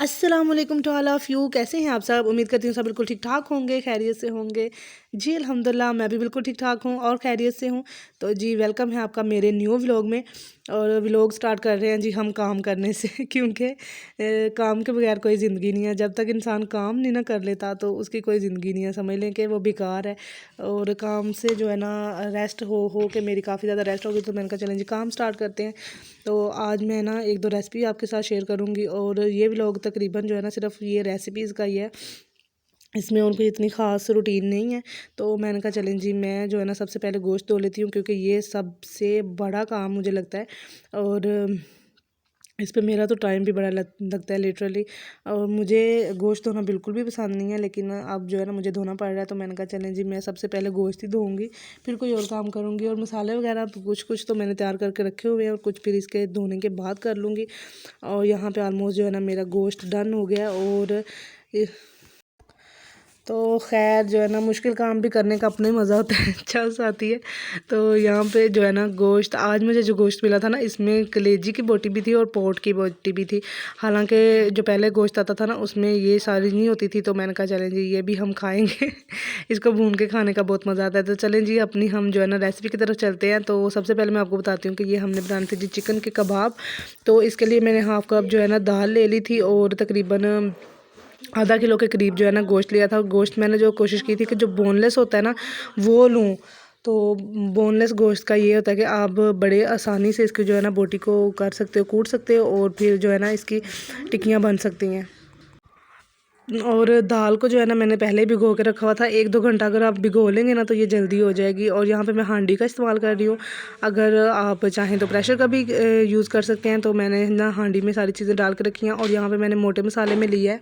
अस्सलाम वालेकुम to all of you. कैसे हैं आप सब? उम्मीद करती हूँ सब बिल्कुल ठीक-ठाक होंगे, खैरियत से होंगे। जी अल्हम्दुलिल्लाह मैं भी बिल्कुल ठीक-ठाक हूँ और खैरियत से हूँ। तो जी वेलकम है आपका मेरे न्यू व्लॉग में। और व्लॉग स्टार्ट कर रहे हैं जी हम काम करने से क्योंकि काम के बगैर कोई ज़िंदगी नहीं है। जब तक इंसान काम नहीं ना कर लेता तो उसकी कोई ज़िंदगी नहीं है, समझ लें कि वो बेकार है। और काम से जो है ना रेस्ट हो के मेरी काफ़ी ज़्यादा रेस्ट हो गई, तो मैंने कहा चलें जी काम स्टार्ट करते हैं। तो आज मैं ना एक दो रेसिपी आपके साथ शेयर करूँगी और ये व्लॉग तकरीबन जो है ना सिर्फ ये रेसिपीज़ का ही है। इसमें और कोई इतनी ख़ास रूटीन नहीं है। तो मैंने कहा चलें जी मैं जो है ना सबसे पहले गोश्त धो लेती हूँ, क्योंकि ये सबसे बड़ा काम मुझे लगता है। और इस पे मेरा तो टाइम भी बड़ा लगता है लिटरली। और मुझे गोश्त धोना बिल्कुल भी पसंद नहीं है, लेकिन अब जो है ना मुझे धोना पड़ रहा है, तो मैंने कहा चलें जी मैं सबसे पहले गोश्त ही धोऊंगी, फिर कोई और काम करूँगी। और मसाले वगैरह कुछ कुछ तो मैंने तैयार करके रखे हुए हैं और कुछ फिर इसके धोने के बाद कर लूँगी। और यहाँ पे ऑलमोस्ट जो है ना मेरा गोश्त डन हो गया। और तो खैर जो है ना मुश्किल काम भी करने का अपना ही मज़ा होता है, चस आती है। तो यहाँ पे जो है ना गोश्त, आज मुझे जो गोश्त मिला था ना इसमें कलेजी की बोटी भी थी और पोट की बोटी भी थी। हालांकि जो पहले गोश्त आता था ना उसमें ये सारी नहीं होती थी, तो मैंने कहा चलें जी ये भी हम खाएंगे इसको भून के खाने का बहुत मज़ा आता है। तो चलें जी अपनी हम जो है ना रेसिपी की तरफ चलते हैं। तो सबसे पहले मैं आपको बताती हूँ कि ये हमने बनाने थे जी चिकन के कबाब। तो इसके लिए मैंने हाफ़ कप जो है ना दाल ले ली थी और तकरीबन आधा किलो के करीब जो है ना गोश्त लिया था। गोश्त मैंने जो कोशिश की थी कि जो बोनलेस होता है ना वो लूँ। तो बोनलेस गोश्त का ये होता है कि आप बड़े आसानी से इसकी जो है ना बोटी को कर सकते हो, कूट सकते हो और फिर जो है ना इसकी टिक्कियाँ बन सकती हैं। और दाल को जो है ना मैंने पहले ही भिगो के रखा हुआ था, 1-2 घंटा अगर आप भिगो लेंगे ना तो ये जल्दी हो जाएगी। और यहाँ पे मैं हांडी का इस्तेमाल कर रही हूँ। अगर आप चाहें तो प्रेशर का भी यूज़ कर सकते हैं। तो मैंने ना हांडी में सारी चीज़ें डाल के रखी हैं। और यहाँ पे मैंने मोटे मसाले में लिया है,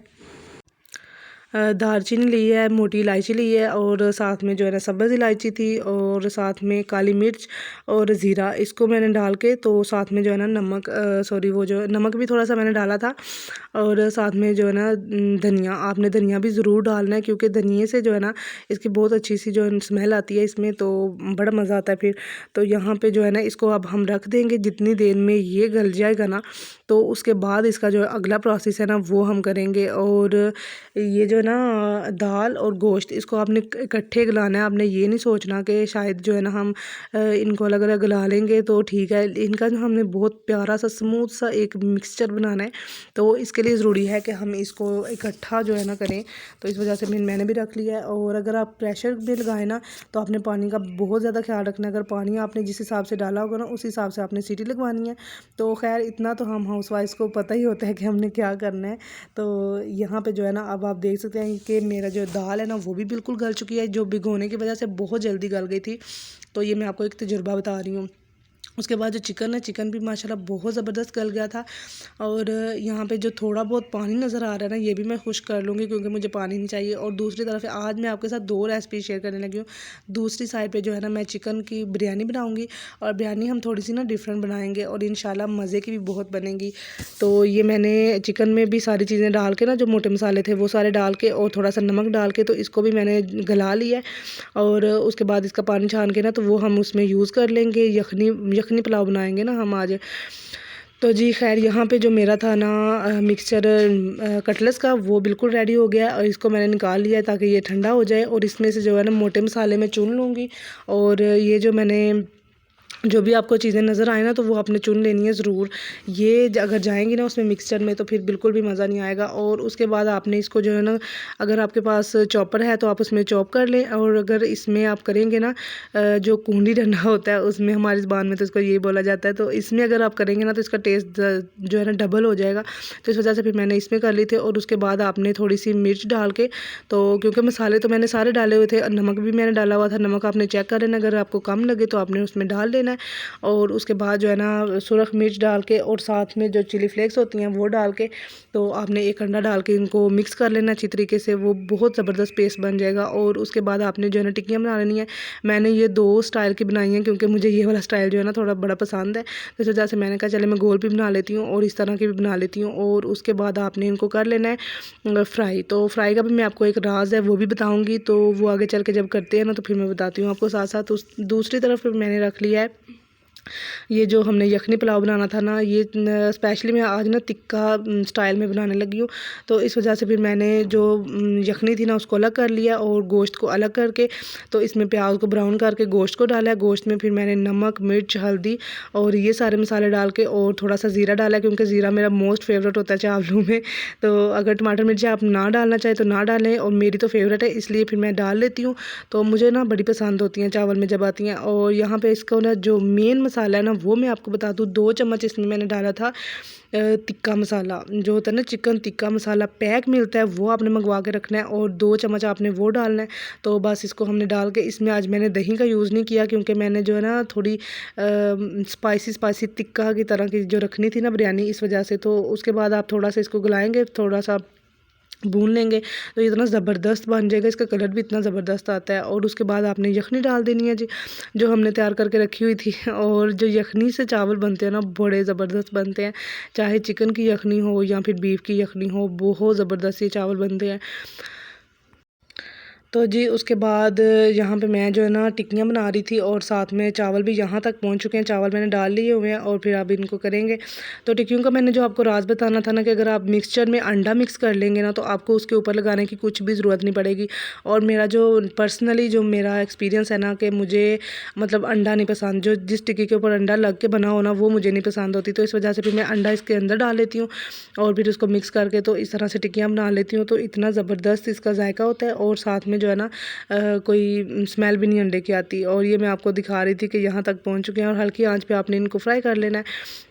दालचीनी ली है, मोटी इलायची ली है और साथ में जो है ना सब्ज़ इलायची थी और साथ में काली मिर्च और ज़ीरा, इसको मैंने डाल के तो साथ में जो है ना नमक, सॉरी वो जो नमक भी थोड़ा सा मैंने डाला था। और साथ में जो है ना धनिया, आपने धनिया भी ज़रूर डालना है, क्योंकि धनिए से जो है ना इसकी बहुत अच्छी सी जो है स्मेल आती है इसमें, तो बड़ा मज़ा आता है फिर। तो यहाँ पे जो है ना इसको अब हम रख देंगे, जितनी देर में ये गल जाएगा ना तो उसके बाद इसका जो अगला प्रोसेस है ना वो हम करेंगे। और ये जो है ना दाल और गोश्त इसको आपने इकट्ठे गलाना है। आपने ये नहीं सोचना कि शायद जो है ना हम इनको अलग अलग गला लेंगे तो ठीक है। इनका जो हमने बहुत प्यारा सा स्मूथ सा एक मिक्सचर बनाना है, तो इसके लिए ज़रूरी है कि हम इसको इकट्ठा जो है ना करें। तो इस वजह से मैंने भी रख लिया है। और अगर आप प्रेशर में लगाए ना तो आपने पानी का बहुत ज़्यादा ख्याल रखना है। अगर पानी आपने जिस हिसाब से डाला होगा ना उस हिसाब से आपने सीटी लगवानी है। तो खैर इतना तो हम हाउसवाइफ को पता ही होता है कि हमने क्या करना है। तो यहाँ पे जो है ना अब आप देख सकते हैं कि मेरा जो दाल है ना वो भी बिल्कुल गल चुकी है, जो भिगोने की वजह से बहुत जल्दी गल गई थी। तो ये मैं आपको एक तजुर्बा बता रही हूँ। उसके बाद जो चिकन है, चिकन भी माशाल्लाह बहुत ज़बरदस्त गल गया था। और यहाँ पे जो थोड़ा बहुत पानी नज़र आ रहा है ना ये भी मैं खुश कर लूँगी, क्योंकि मुझे पानी नहीं चाहिए। और दूसरी तरफ आज मैं आपके साथ दो रेसिपी शेयर करने लगी हूँ। दूसरी साइड पे जो है ना मैं चिकन की बिरयानी बनाऊँगी, और बिरयानी हम थोड़ी सी ना डिफरेंट बनाएंगे और इंशाल्लाह मज़े की भी बहुत बनेगी। तो ये मैंने चिकन में भी सारी चीज़ें डाल के ना, जो मोटे मसाले थे वो सारे डाल के और थोड़ा सा नमक डाल के, तो इसको भी मैंने गला लिया है। और उसके बाद इसका पानी छान के ना तो वो हम उसमें यूज़ कर लेंगे। यखनी यखनी पुलाव बनाएंगे ना हम आज। तो जी खैर यहाँ पे जो मेरा था ना मिक्सचर कटलेट्स का, वो बिल्कुल रेडी हो गया और इसको मैंने निकाल लिया ताकि ये ठंडा हो जाए। और इसमें से जो है ना मोटे मसाले मैं चुन लूँगी। और ये जो मैंने जो भी आपको चीज़ें नज़र आए ना तो वो आपने चुन लेनी है ज़रूर। ये अगर जाएंगी ना उसमें मिक्सचर में तो फिर बिल्कुल भी मज़ा नहीं आएगा। और उसके बाद आपने इसको जो है ना, अगर आपके पास चॉपर है तो आप उसमें चॉप कर लें। और अगर इसमें आप करेंगे ना जो कूंडी डंडा होता है उसमें हमारी ज़बान में तो इसको ये बोला जाता है, तो इसमें अगर आप करेंगे ना तो इसका टेस्ट जो है ना डबल हो जाएगा। तो इस वजह से फिर मैंने इसमें कर ली थी। और उसके बाद आपने थोड़ी सी मिर्च डाल के, तो क्योंकि मसाले तो मैंने सारे डाले हुए थे, नमक भी मैंने डाला हुआ था, नमक आपने चेक कर लेना, अगर आपको कम लगे तो आपने उसमें डाल देना है। और उसके बाद जो है ना सुरख मिर्च डाल के और साथ में जो चिली फ्लेक्स होती हैं वो डाल के, तो आपने एक अंडा डाल के इनको मिक्स कर लेना अच्छी तरीके से, वो बहुत ज़बरदस्त पेस्ट बन जाएगा। और उसके बाद आपने जो है ना टिक्कियाँ बना लेनी है। मैंने ये दो स्टाइल की बनाई हैं, क्योंकि मुझे ये वाला स्टाइल जो है ना थोड़ा बड़ा पसंद है। तो इस वजह से मैंने कहा चले मैं गोल भी बना लेती हूँ और इस तरह की भी बना लेती हूँ। और उसके बाद आपने इनको कर लेना है फ्राई। तो फ्राई का भी मैं आपको एक राज है वो भी बताऊँगी, तो वो आगे चल के जब करते हैं ना तो फिर मैं बताती हूँ आपको साथ साथ। उस दूसरी तरफ मैंने रख लिया है ये जो हमने यखनी पुलाव बनाना था ना, ये स्पेशली मैं आज ना टिक्का स्टाइल में बनाने लगी हूँ। तो इस वजह से फिर मैंने जो यखनी थी ना उसको अलग कर लिया और गोश्त को अलग करके तो इसमें प्याज को ब्राउन करके गोश्त को डाला। गोश्त में फिर मैंने नमक, मिर्च, हल्दी और ये सारे मसाले डाल के और थोड़ा सा ज़ीरा डाला, क्योंकि ज़ीरा मेरा मोस्ट फेवरेट होता है चावलों में। तो अगर टमाटर मिर्ची आप ना डालना चाहें तो ना डालें, और मेरी तो फेवरेट है इसलिए फिर मैं डाल लेती हूँ। तो मुझे ना बड़ी पसंद होती हैं चावल में जब आती हैं। और यहाँ पे इसको ना जो मेन मसाला है ना वो मैं आपको बता दूँ, 2 चम्मच इसमें मैंने डाला था टिक्का मसाला, जो होता है ना चिकन टिक्का मसाला पैक मिलता है, वो आपने मंगवा के रखना है और 2 चम्मच आपने वो डालना है। तो बस इसको हमने डाल के, इसमें आज मैंने दही का यूज़ नहीं किया, क्योंकि मैंने जो है ना थोड़ी स्पाइसी स्पाइसी टिक्का की तरह की जो रखनी थी ना बिरयानी, इस वजह से। तो उसके बाद आप थोड़ा सा इसको गलाएंगे, थोड़ा सा भून लेंगे तो इतना ज़बरदस्त बन जाएगा, इसका कलर भी इतना ज़बरदस्त आता है। और उसके बाद आपने यखनी डाल देनी है जी, जो हमने तैयार करके रखी हुई थी। और जो यखनी से चावल बनते हैं ना बड़े ज़बरदस्त बनते हैं, चाहे चिकन की यखनी हो या फिर बीफ की यखनी हो, बहुत ज़बरदस्त ये चावल बनते हैं। तो जी उसके बाद यहाँ पे मैं जो है ना टिक्कियाँ बना रही थी और साथ में चावल भी यहाँ तक पहुँच चुके हैं, चावल मैंने डाल लिए हुए हैं और फिर अब इनको करेंगे। तो टिक्कियों का मैंने जो आपको राज बताना था ना कि अगर आप मिक्सचर में अंडा मिक्स कर लेंगे ना तो आपको उसके ऊपर लगाने की कुछ भी ज़रूरत नहीं पड़ेगी। और मेरा जो पर्सनली जो मेरा एक्सपीरियंस है ना कि मुझे मतलब अंडा नहीं पसंद, जो जिस टिक्की के ऊपर अंडा लग के बना हो ना वो मुझे नहीं पसंद होती। तो इस वजह से फिर मैं अंडा इसके अंदर डाल लेती हूँ और फिर उसको मिक्स करके तो इस तरह से टिक्कियाँ बना लेती हूँ। तो इतना ज़बरदस्त इसका जायका होता है और साथ में जो है ना कोई स्मेल भी नहीं अंडे की आती। और ये मैं आपको दिखा रही थी कि यहाँ तक पहुँच चुके हैं और हल्की आंच पे आपने इनको फ्राई कर लेना है।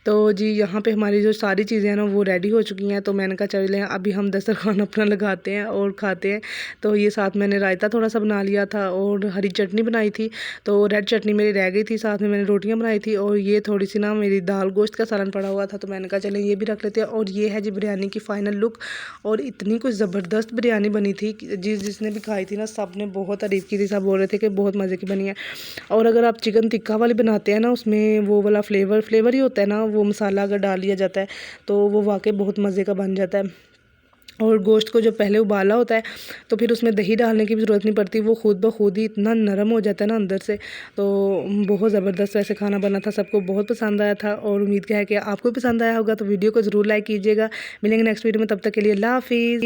तो जी यहाँ पे हमारी जो सारी चीज़ें हैं ना वो रेडी हो चुकी हैं। तो मैंने कहा चलें अभी हम दस्तरखान अपना लगाते हैं और खाते हैं। तो ये साथ मैंने रायता थोड़ा सा बना लिया था और हरी चटनी बनाई थी, तो रेड चटनी मेरी रह गई थी, साथ में मैंने रोटियाँ बनाई थी और ये थोड़ी सी ना मेरी दाल गोश्त का सालन पड़ा हुआ था। तो मैंने कहा चलें ये भी रख लेते हैं। और ये है जी बिरयानी की फ़ाइनल लुक, और इतनी कुछ ज़बरदस्त बिरयानी बनी थी कि जिसने भी खाई थी ना सब ने बहुत तारीफ़ की थी, सब बोल रहे थे कि बहुत मज़े की बनी है। और अगर आप चिकन टिक्का वाली बनाते हैं ना उसमें वो वाला फ्लेवर ही होता है ना, वो मसाला अगर डाल लिया जाता है तो वो वाकई बहुत मज़े का बन जाता है। और गोश्त को जब पहले उबाला होता है तो फिर उसमें दही डालने की भी ज़रूरत नहीं पड़ती, वो खुद ब खुद ही इतना नरम हो जाता है ना अंदर से। तो बहुत ज़बरदस्त वैसे खाना बना था, सबको बहुत पसंद आया था और उम्मीद क्या है कि आपको भी पसंद आया होगा। तो वीडियो को ज़रूर लाइक कीजिएगा। मिलेंगे नेक्स्ट वीडियो में, तब तक के लिए अल्लाह हाफ़िज़।